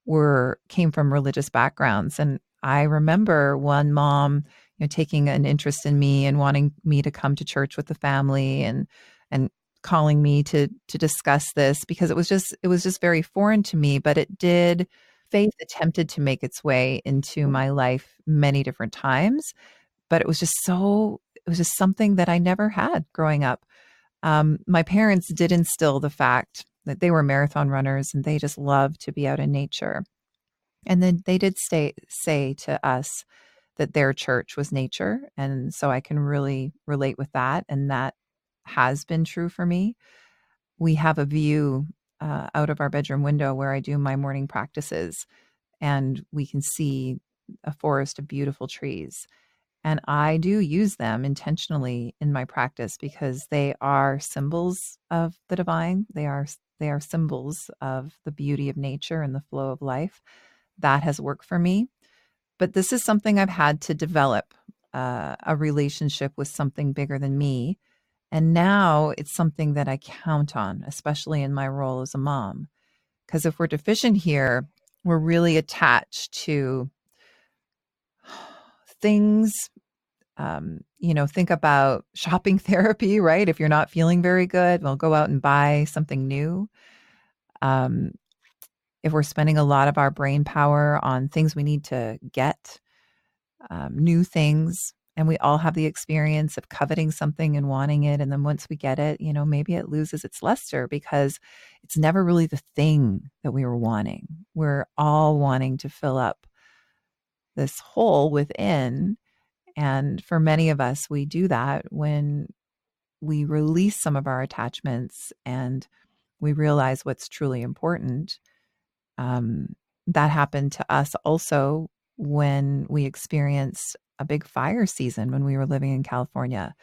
were came from religious backgrounds. And I remember one mom, taking an interest in me and wanting me to come to church with the family, and calling me to discuss this, because it was just very foreign to me. But it did faith attempted to make its way into my life many different times. But it was just something that I never had growing up. My parents did instill the fact that they were marathon runners and they just loved to be out in nature. And then they did say to us that their church was nature. And so I can really relate with that. And that has been true for me. We have a view out of our bedroom window where I do my morning practices, and we can see a forest of beautiful trees. And I do use them intentionally in my practice because they are symbols of the divine. They are symbols of the beauty of nature and the flow of life. That has worked for me. But this is something I've had to develop, a relationship with something bigger than me. And now it's something that I count on, especially in my role as a mom. Because if we're deficient here, we're really attached to things. Think about shopping therapy, right? If you're not feeling very good, we'll go out and buy something new. Um, if we're spending a lot of our brain power on things we need to get, new things, and we all have the experience of coveting something and wanting it. And then once we get it, maybe it loses its luster because it's never really the thing that we were wanting. We're all wanting to fill up this hole within. And for many of us, we do that when we release some of our attachments and we realize what's truly important. Um, that happened to us also when we experienced a big fire season when we were living in California.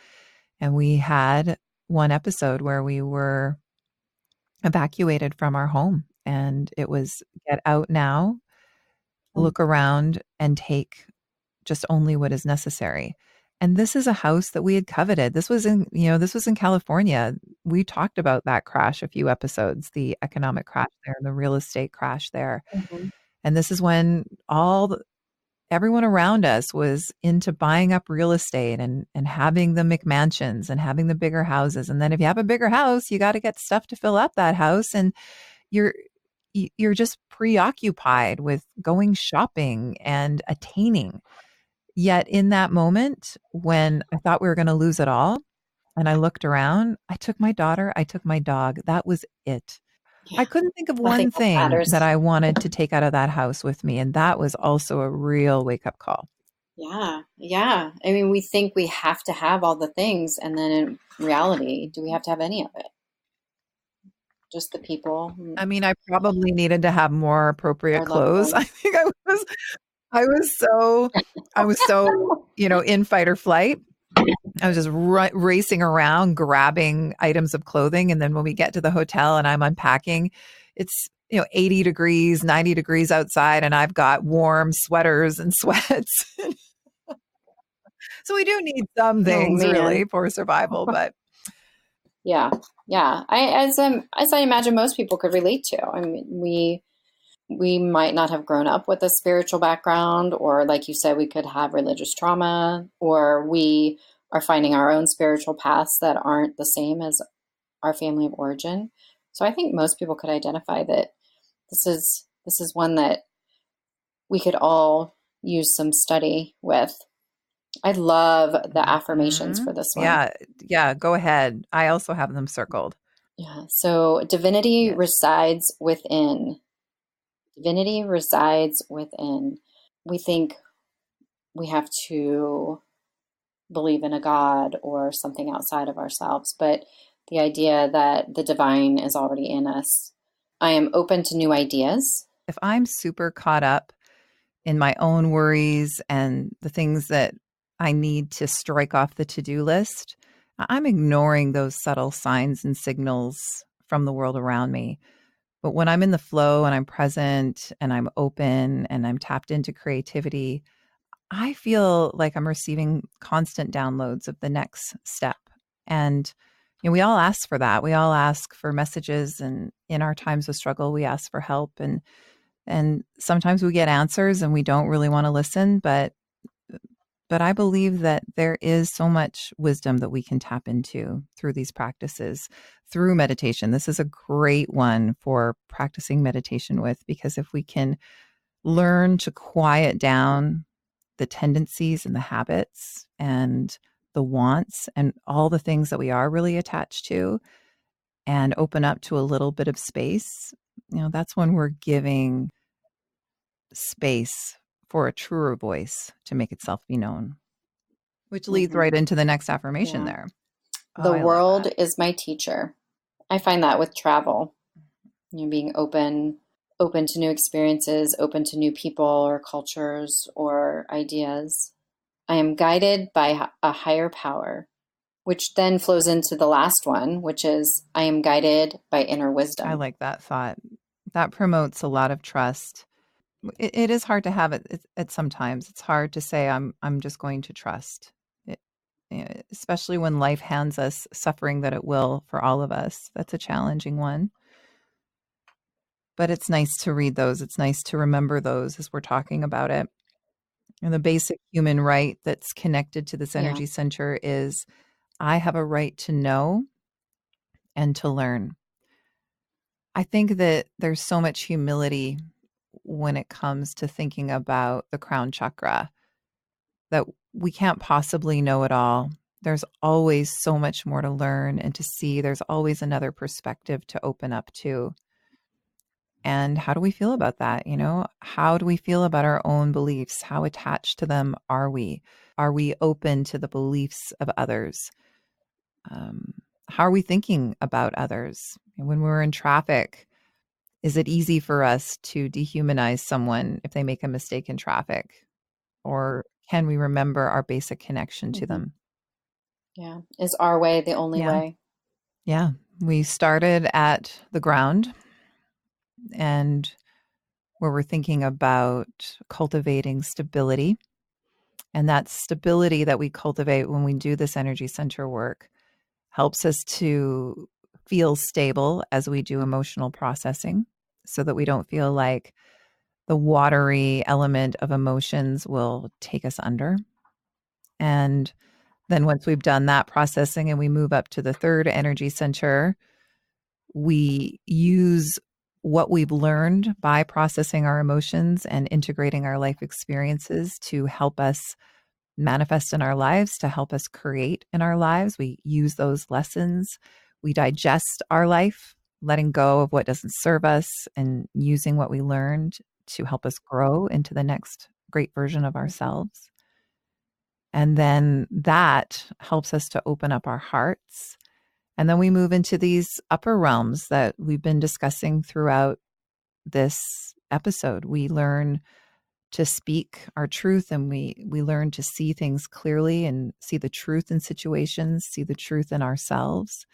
And we had one episode where we were evacuated from our home, and it was get out now, look around, and take just only what is necessary. And this is a house that we had coveted. This was in California. We talked about that crash a few episodes, the economic crash there, the real estate crash there. Mm-hmm. And this is when everyone around us was into buying up real estate and having the McMansions and having the bigger houses. And then if you have a bigger house, you got to get stuff to fill up that house. And you're you're just preoccupied with going shopping and attaining. Yet in that moment when I thought we were going to lose it all, And I looked around. I took my daughter. I took my dog. That was it. I Yeah. couldn't think of Nothing one else thing matters. that I wanted to take out of that house with me. And that was also a real wake up call. Yeah. Yeah. I mean, we think we have to have all the things, and then in reality, do we have to have any of it? Just the people, I mean, I probably needed to have more appropriate our loved clothes. I ones. think I was so, I was so, in fight or flight. I was just racing around grabbing items of clothing. And then when we get to the hotel and I'm unpacking, it's, 80 degrees, 90 degrees outside, and I've got warm sweaters and sweats. So we do need some Oh things really man. for survival, but Yeah. Yeah. As I imagine most people could relate to. I mean, we might not have grown up with a spiritual background, or like you said, we could have religious trauma, or we are finding our own spiritual paths that aren't the same as our family of origin. So I think most people could identify that this is one that we could all use some study with. I love the affirmations mhm. for this one. Yeah, yeah, go ahead. I also have them circled. Yeah. So divinity Yes. resides within. Divinity resides within. We think we have to believe in a God or something outside of ourselves, but the idea that the divine is already in us. I am open to new ideas. If I'm super caught up in my own worries and the things that I need to strike off the to-do list, I'm ignoring those subtle signs and signals from the world around me. But when I'm in the flow and I'm present and I'm open and I'm tapped into creativity, I feel like I'm receiving constant downloads of the next step. And we all ask for that. We all ask for messages, and in our times of struggle, we ask for help. And sometimes we get answers, and we don't really want to listen. But I believe that there is so much wisdom that we can tap into through these practices, through meditation. This is a great one for practicing meditation with, because if we can learn to quiet down the tendencies and the habits and the wants and all the things that we are really attached to, and open up to a little bit of space, that's when we're giving space for a truer voice to make itself be known, which leads Mhm. right into the next affirmation Yeah. there. Oh, The I love world that. is my teacher. I find that with travel, being open to new experiences, open to new people or cultures or ideas. I am guided by a higher power, which then flows into the last one, which is I am guided by inner I wisdom. like that thought. That promotes a lot of trust. It is hard to have it at sometimes. It's hard to say I'm just going to trust. It, especially when life hands us suffering that it will for all of us. That's a challenging one. But it's nice to read those. It's nice to remember those as we're talking about it. And the basic human right that's connected to this Yeah. energy center is I have a right to know and to learn. I think that there's so much humility when it comes to thinking about the crown chakra, that we can't possibly know it all. There's always so much more to learn and to see. There's always another perspective to open up to. And how do we feel about that? How do we feel about our own beliefs? How attached to them are we? Are we open to the beliefs of others? Um, how are we thinking about others? And when we're in traffic, is it easy for us to dehumanize someone if they make a mistake in traffic? Or can we remember our basic connection to Hmm. them? Yeah. Is our way the only Yeah. way? Yeah. We started at the ground, and where we're thinking about cultivating stability. And that stability that we cultivate when we do this energy center work helps us to feel stable as we do emotional processing, so that we don't feel like the watery element of emotions will take us under. And then once we've done that processing and we move up to the third energy center, we use what we've learned by processing our emotions and integrating our life experiences to help us manifest in our lives, to help us create in our lives. We use those lessons. We digest our life, letting go of what doesn't serve us and using what we learned to help us grow into the next great version of ourselves. And then that helps us to open up our hearts. And then we move into these upper realms that we've been discussing throughout this episode. We learn to speak our truth, and we learn to see things clearly and see the truth in situations, see the truth in ourselves.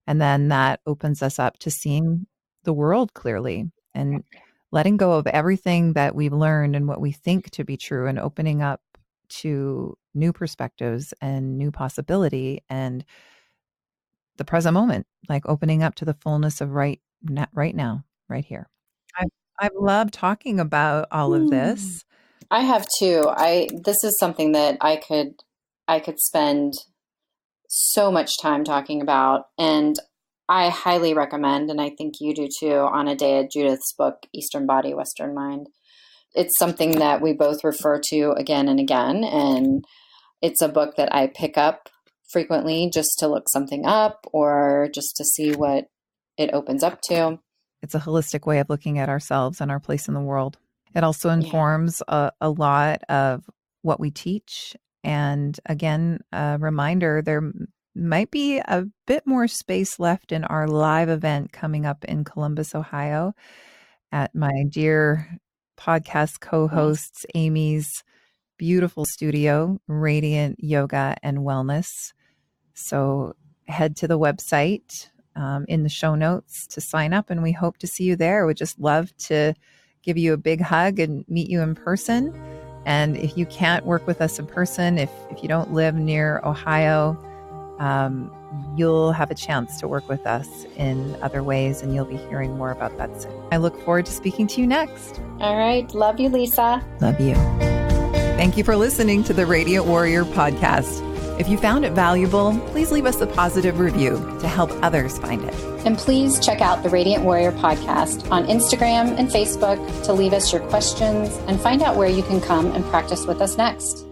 And then that opens us up to seeing the world clearly and letting go of everything that we've learned and what we think to be true, and opening up to new perspectives and new possibility and the present moment, like opening up to the fullness of right now, right here. I've loved talking about all of this. I have too. This is something that I could spend so much time talking about, and I highly recommend, and I think you do too, Anna Dea Judith's book, Eastern Body, Western Mind. It's something that we both refer to again and again, and it's a book that I pick up frequently just to look something up or just to see what it opens up to. It's a holistic way of looking at ourselves and our place in the world. It also informs a lot of what we teach. And again, a reminder, there might be a bit more space left in our live event coming up in Columbus, Ohio, at my dear podcast co-hosts, Aimee's beautiful studio, Radiant Yoga and Wellness. So head to the website in the show notes to sign up, and we hope to see you there. We'd just love to give you a big hug and meet you in person. And if you can't work with us in person, if you don't live near Ohio, you'll have a chance to work with us in other ways, and you'll be hearing more about that soon. I look forward to speaking to you next. All right. Love you, Lisa. Love you. Thank you for listening to the Radiant Warrior podcast. If you found it valuable, please leave us a positive review to help others find it. And please check out the Radiant Warrior podcast on Instagram and Facebook to leave us your questions and find out where you can come and practice with us next.